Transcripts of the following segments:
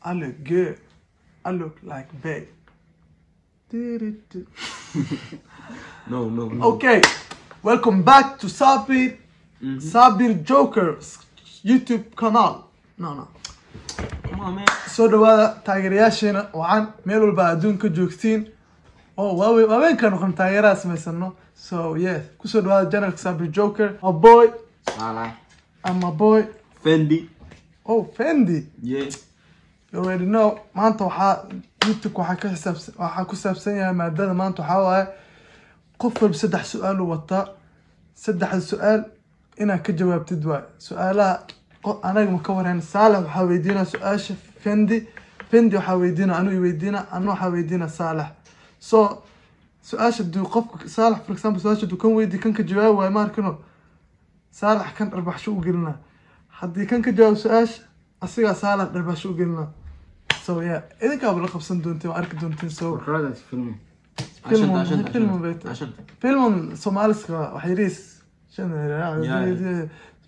I look good. I look like babe. No. Okay, welcome back to Sabir Joker's YouTube kanaal. No. Come on, man. soo dhawaada taageerayaasheena waxaan meel walba adduunka joogtiin oo waaweyn ka noqon taageeraha samaysano. So yes, ku soo dhawaada channel Sabir Joker. My boy Salah. and my boy Fendi. oh Fendi. Yeah. You already know. maanta waxaa YouTube waxaa ku saabsan yahay maadada maanta waxaa waaye qof walba 3 su'aal wata 3 su'aal inaad ka jawaabtid waay su'aalaha anaga ma ka wareen Salah waxa weydiina su'aasha Fendi waxa weydiina anu waxa weydiina Salah. So su'aasha duu qofka Salah for example su'aasha duu kan weydii kan ka jawaab waay markano Salah kan arbaxsho u gelina haddii kan ka jawaab su'aasha asiga Salah arbaxsho u gelina. So yeah, idinka abla qabsan doonteen arki doonteen so Brother film. فيلم سوماليسكا وحيريس شنو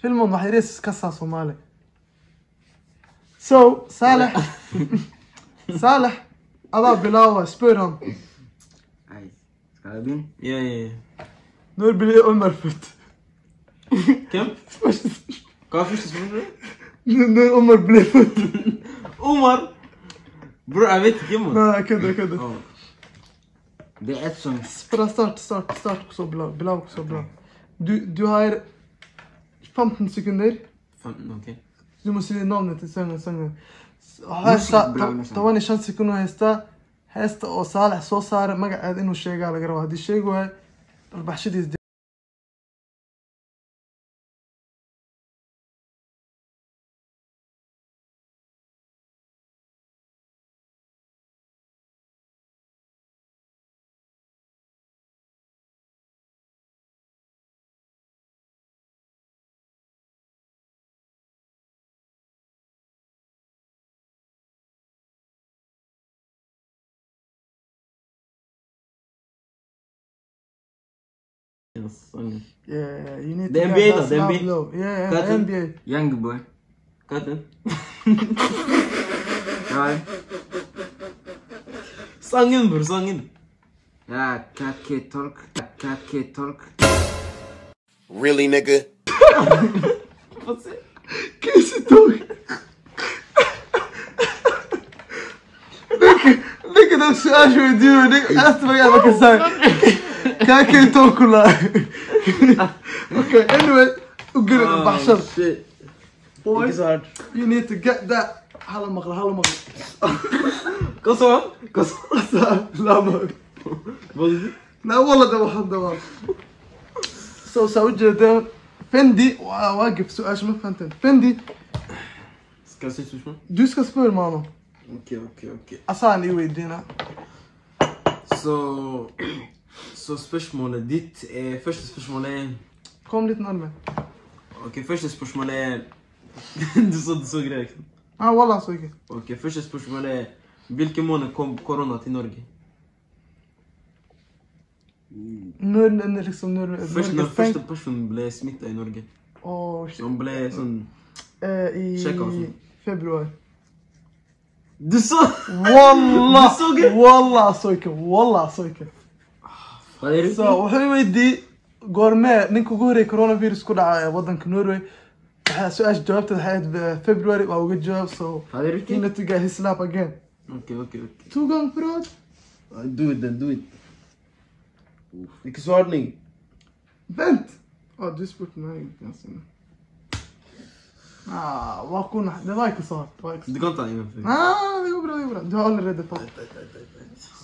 فيلم وحيريس كسا سومالي. So صالح أضع بلاوة سبيرهم سكالبين يا نور بلي عمر فت كم؟ كافيش اسمه نور عمر بلي فت عمر برو عملت كم؟ لا كده Det är ett som... Start så bra. Du har 15 sekunder. 15, okej. Du måste säga namnet till sången. طواني 5 sekunder هستا oo Salah soo saaray magaceed inuu sheegaa laga rabo hadii sheego way arbaxshadiis. Yeah, you need the to NBA get the NBA. Low. Yeah, the NBA. Young boy. Katten. Right. Sången. Ja, kake talk. Really, nigga? What's it? Kake talk. Look at that su'aal شو يديروا نيك أسمع يا بكسر كاكي توكلا. Okay, anyway, we're gonna بحشر. Boy, you need to get that. هلا مغرى. قصوى. لا والله ده واحد دوام. سويت ده فندي واقف سؤال شو ما فهمت. فندي. سكاسي شو؟ دوس كسبير ماما. Okay. أصلاً يودينا. Så spørsmålet ditt første spørsmål Kom litt nærmere. Ok, første spørsmål du så greit. Wallah så ikke. Ok, første spørsmål hvilken måned kom korona til Norge? Når liksom når Når første person ble smittet i Norge. Shit. Som ble sånn I februar. Du så? Wallah så ikke. So wuxuu weydii goormee ninka ugu horeeyay coronavirus ku dhacay wadanka Norway waxa su'aasha jawaabteeda waxay February waa uga jawaab so you need to get his slap again. Okay. Two gun fraud. Do it. Ikke svart ning. Vent. Du spurte meg ganske. Vad kunde det var inte så. Du kan ta en. Det går bra. Du har allerede fått.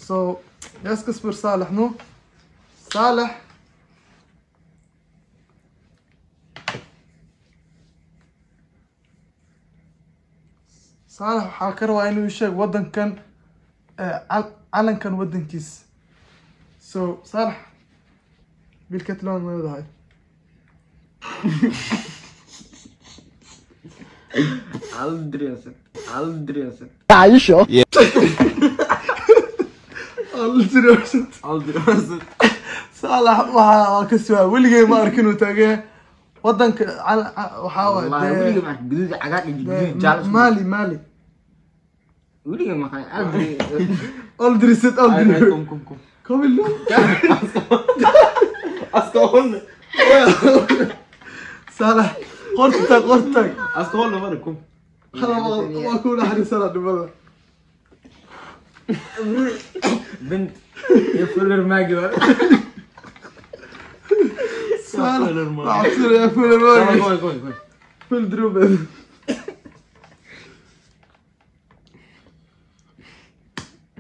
Så jag ska spura Salah nu. Salah. waxaa ka rabaa inuu sheeg wadankan calankan wadankiis. So Salah bilket loon ma wadahay. Aldrig sett. Are you sure? Yeah. Aldiriyorsun. Aldırıyorsun. Saalax waxaa ka su'aa weligay ma arkin uu taagay wadanka waxaa والله waaye ولي معك جديد عقاد جديد جالس Mali ولي معك أدري aldirisid aldirisid Kom. kom illo Aska hålla. Saalax qortag Aska hålla var det, kom. waa ku naxariisana dhibada بنت يفرر ما جوا Saalax Fuller man. waxaa tusinayaa fuller Kom, man kom. full drubel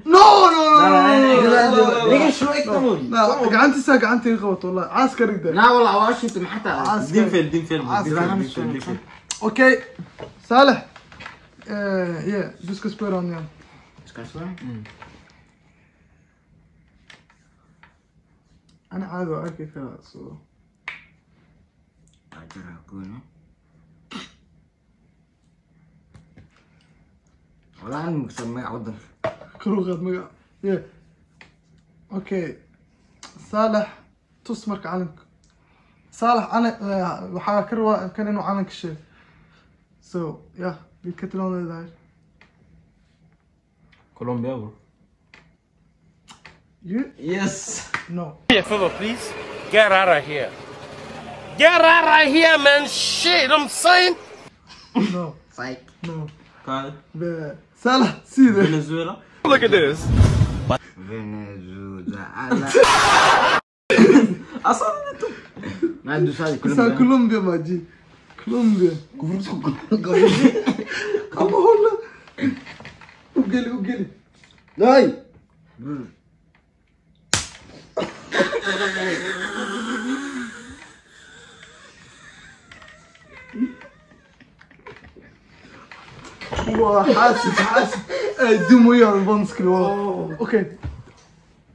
no ليش شو اكتمل؟ gacantii qabato wallahi caaskari da لا والله واشنطن حتى دين فيل. Okay, Saleh. Yeah, discuss per on yeah. أنا عادي أوكي خلاص. والله أنا مسمى عوضا كروغات مقع. Yeah. Okay. صالح تصمرك عنك. صالح أنا وحاكر كان إنه عنك الشيء. So yeah, vilket land är det där? Colombia bro. You? Yes. No. Hey, fella, please. Get out of here. Get out of here, man. Shit, I'm saying. No. فايك No. Kan صالح سيدة. Venezuela. Look at this. فنزويلا Alltså ما ادوس هذه سال كلهم كولومبيا ما جي. كولومبيا. كم هلا. وقلي. لاي حاسب دمو يا البنسكري والله اوكي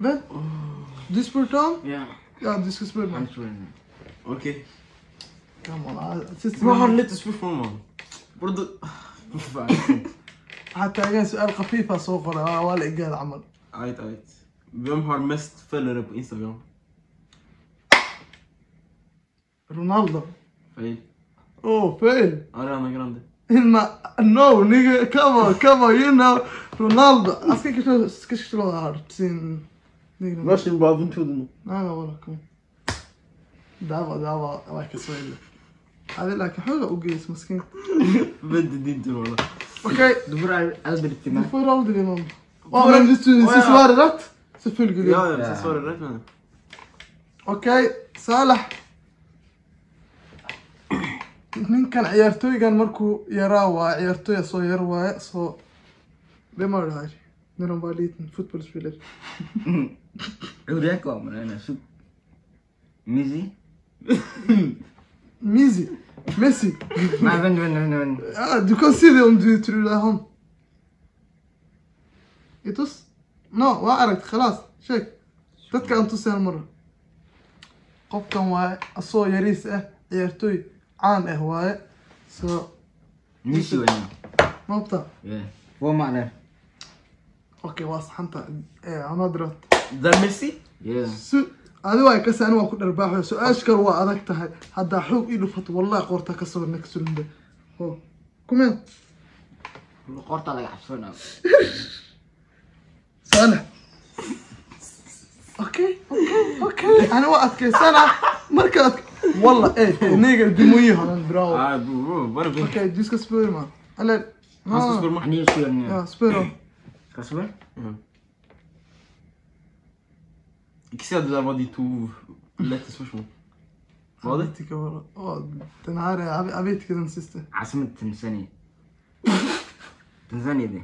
Ben du spurte om? يا Ja, du ska spela mig. okej. Come on, sist Bro har lite spörsmål man. Bro حتى جاي سؤال خفيف صغر ولا إجابة عمل. Ajt. Vem har mest följare på Instagram? رونالدو. Fail. اوه فين؟ Ariana Grande. ما نو نيجا كما you know رونالدو. أصلا كيش شلون عارف سين نيجا. Varsin bara trodde لا والله كم. دعوة الله كسويل. هذا لك حلو وقيس مسكين. Vänta din tur walla. Okej. Du får aldrig Du till mig. får aldrig någon. Ja men du svarar rätt. Selvfølgelig. Ja, så svarar rätt med. Okej, Saalax. Ninkan ciyaartooygan markuu yaraa waa ciyaartooy soo yar waaye soo bema dhahay ninan baa liitan football spiller عوريك وامر انا شو ميزي Messi ما فن ah du kan se det om du tror det är han itus no waa aragt خلاص sheeg dadka aan tuseen mar qofkan waa asoo yariis ah ciyaartooy caan ah waaye soo ميسي وين mabta هو معناه okay waa saxanta ana dirat ده ميسي؟ يا adigu ay ka saan waa ku dharbaaxo su'aash kale waa adag tahay hadda xoog ii dhufato wallahi qorta ka soo nagsulinde ho comment قرطة لك عشان Saalax okay ana waa adkaysana marka والله ايه نيجا دمويه هان براو Ah bro, bara vi. okay diska spur man eller Han ska spela يعني ايش يعني ja spur كسبان Ikse det där var de två lätta spörsmål. Var det? tycker bara den här jag vet inte den sista عاصمة تنزانيا تنزانيا دي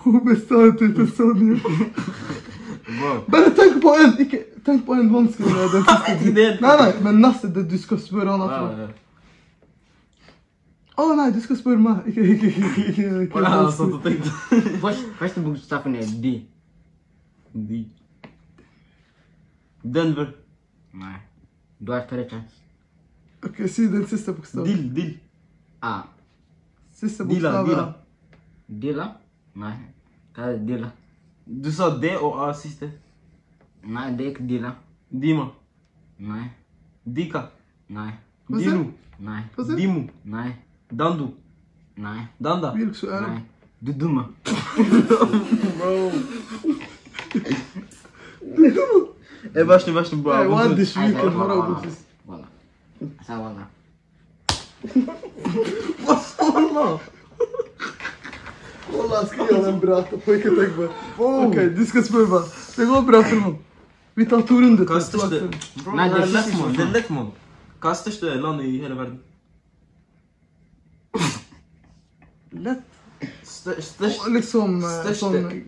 هو بستانت تصوني Bra. bara tänk på en vansklig med den sista Det- nej men nästa det du ska spura annat Ja. åh nej du ska spura mig Vad han satt och tänkte. فاش بوكستافن دي دي. Denver. Nej du har tre chans okej se den sista bokstaven Dill. اه sista Dila. bokstaven ديلا nej كذا ديلا Du sa D och A sist. Nej, det är inte Dila. Dima. Nej, Dika. nej, Vad Dilu. nej, Vad säger Dimu. nej, Dandu. nej, Danda. Vilk su'aal. nej. Du är dumma. Värsta bra. Hey, waan Nej, weekend walla, hore walla. ugu Walla. Sa walla. Vad sa man? Wallah, ska jag göra en berätta pojken tänk bara. Okej, du ska spela. Det går bra för honom. Vi tar turundet. Kastaste. Bro, Nej, det det är är lätt precis man. så. Det är lätt man. Kastaste land i hela världen. Lätt. Störst. Liksom Största. sån...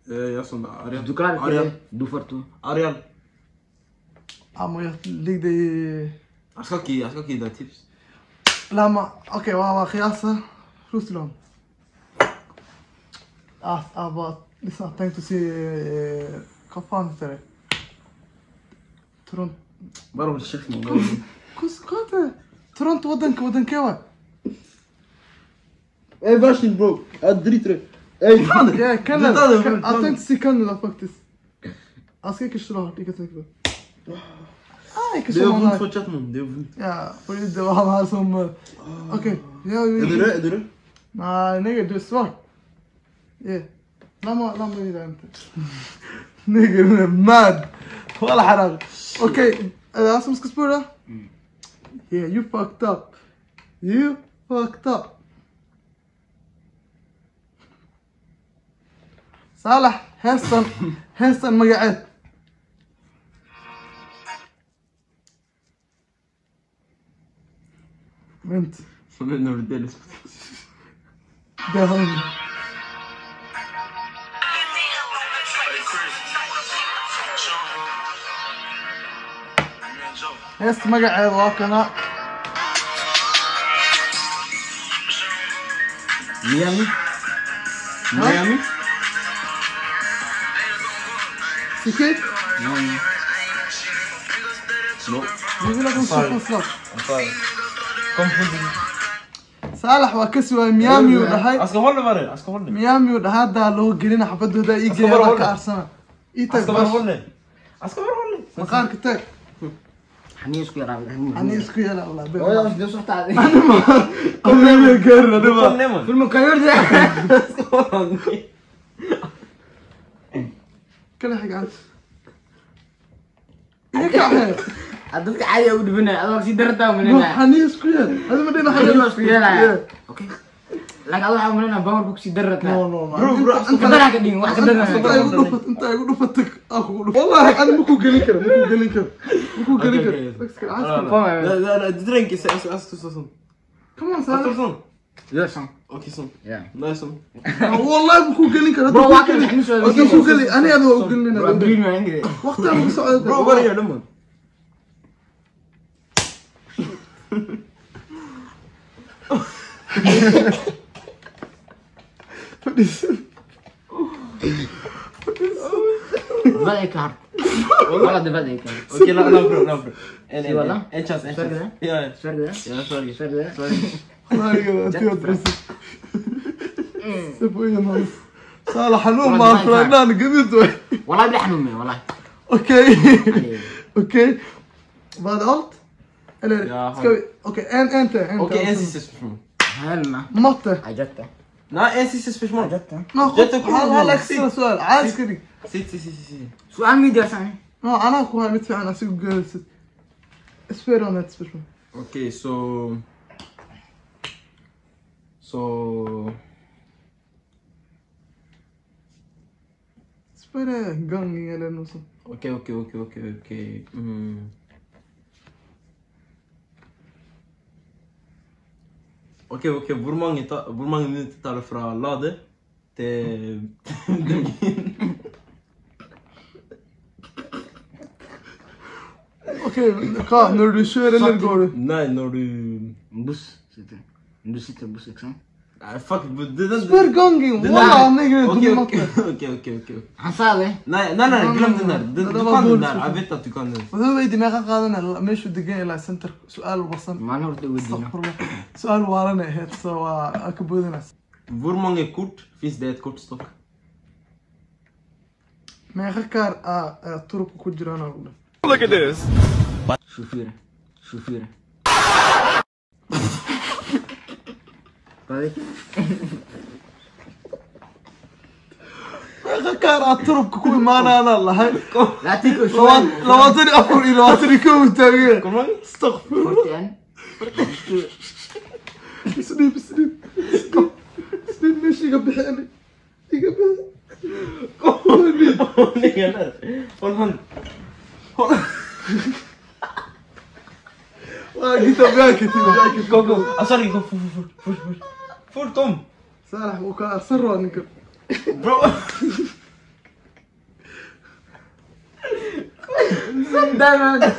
Jag som Ariel. Du klarar inte Ariel. det. Du får tu. Ariel. Amo, jag ligger i... Jag ska ge dig tips. لما اوكي واو خياسة فلوس لهم ابغى لسه tänkte se vad fan heter det? Toronto Bara håll käften man. كوسكوتا تورونتو ودن كوا Ey varsin bro. Jag driter i. Ey يا كندا Det där är- jag tänkte se Kanada faktiskt jag ska inte slå det kan jag tänka inte Det är så vunt många fortsatt man. Det är vunt. ja för det var han här som okej Är du röd? Är du röd? nej nigga du är svart yeah لما يلا انت نيجي ماد ولا حرام اوكي اصلا مسك سبورة yeah you fucked up صالح هيستن ما قعد بنت Som är när du delar. ده هم هيست ما قعد واكنا Miami? Miami? سكيت Nej, No. يقول لك نشوف اصلا Kom. صالح وكسوة ميامي وده هاي Jag ska hålla vad det. Jag ska hålla det. ميامي وده هذا لو قلنا حبده ده يجي أصبر هذا أقول. كأرسنال Jag إيتك ska bara بس hålla det. Jag ska bara hålla det. مقارك تك han skulle göra det. أنا يسكو يلا والله Ja, ja, det är så att det. أنا ما يقرر Du kom أنا ner man. Filmen kan göra det. Jag ska hålla det. كل حاجة عنك إيه كعهد Aduk aja udah bener. Aduk si derta روح menena. حني يسكو يلا هذا ما دينا Ayo حاجة mas ya. Oke. Lah kalau kamu menena bangun buku si derta. نو نو Kita dah keding, wah kedeng. أنت يقول فتك أخو والله أنا مكو قلي كده مكو قلي كده بس كده عايز لا du dränker sig. Jag ska stå sån. كمان Jag står صار sån. Ya sang. Okej sån. Ya. Nej sån. والله مكو قلي كده Bro, wakil ni so. مكو قلي أنا هذا أقول Bro, لنا beli ni ini. وقتها مكو سعودة Bro bara gör det man. Vad är klart? Wala det vad är klart. Okej la bro. Si wala? En chans. Sverige det? Ja ja. Sverige det? Ja Sverige. Sverige det? والله أنت أدرس سبوي ناس صالح حنون ما فرنا قمت Wala beli hanum ya, wala. أوكي أوكي بعد قلت Ja, eller ska vi okej en Okej en sista spörsmål. Helma. matte Ajatta. Nej en sista spörsmål. Ajatta. ما جت خد كل هلا سي. اكسترا سؤال عايز كذي Si. Soal media sang. انا اكو مدفع انا اسوق اسبير انا تسبير Okej så. اسبير غانغي eller något sånt. Okej. Okej, hvor mange minutter tar det fra Lade til Drugin? Okej, när du kör eller går du? Nej, når du... Bus sitter. Du sitter bus liksom. Nej, fuck, det där... اسبير غانغي والله نيجي Okej, matte. okej. Han sa det. Nej, glöm den där. Du Det var kan den dåligt. där, jag vet att du kan den. وهذا يدي ما قادنا مش دقيقة الى سنتر سؤال وصل Man har det udina. استغفر الله سؤال وارنا هيت سوا اكبودنا Hvor mange kort finns det i ett kortstock? meeqa kaar turubka ku jiraan oo dhan Look at this. شوفيره شوفيره طيب meeqa kaar turubka ku imaanaan lahay لا تيكو شوي 24 iyo 21 taageer Comment? استغفر فرتين سنيب سنيب ماشي يقبحني يقبح قلت ابيك Go, go. Ah, sorry, go. Full, Tom. صالح وكا سروا نكر Bro. دايما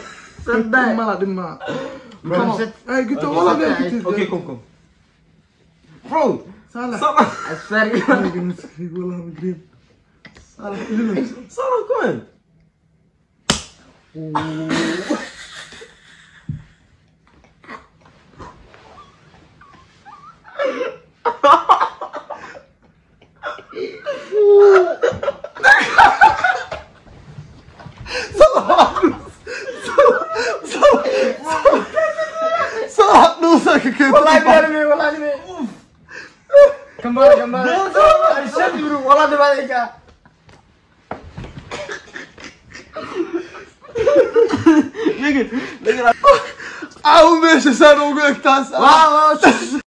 صدق ما دم خمسة اي قلت والله بيك Okay, come. Bro. صالح أسفل والله قريب صالح لنا Sarah, come on. صالح نوصك كيف والله قلبي والله قلبي كمبار الشد والله ده بعدك عاو ماشي صار وقلت تاس واو